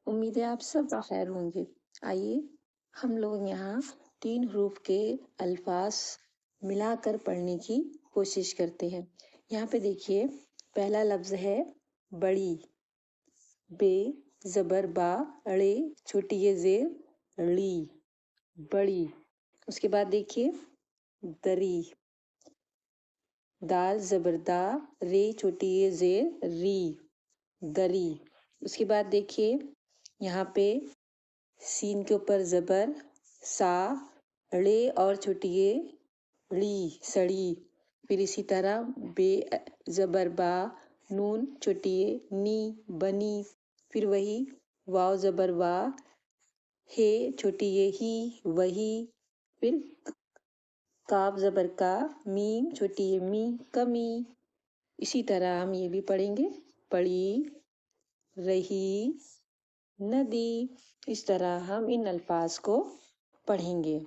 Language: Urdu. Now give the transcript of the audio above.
امید ہے آپ سب بخیر ہوں گے۔ آئیے ہم لوگ یہاں 3 حروف کے الفاظ ملا کر پڑھنے کی کوشش کرتے ہیں۔ یہاں پہ دیکھیے، پہلا لفظ ہے بڑی، بے زبر با، اڑے چھوٹی یہ زیر ڑی، بڑی۔ اس کے بعد دیکھیے دری، دال زبر دا، رے چھوٹی یہ زیر ری، دری۔ اس کے بعد دیکھیے یہاں پہ سین کے اوپر زبر سا، ڑے اور چھوٹی یہ ڑی، سڑی۔ پھر اسی طرح بے زبر با، نون چھوٹی یہ نی، بنی۔ پھر وہی واو زبر وا، ہے چھوٹی یہ ہی، وہی۔ پھر کاف زبر کا، میم چھوٹی یہ می، کمی۔ اسی طرح ہم یہ بھی پڑھیں گے، پڑی، رہی، ندی۔ اس طرح ہم ان الفاظ کو پڑھیں گے۔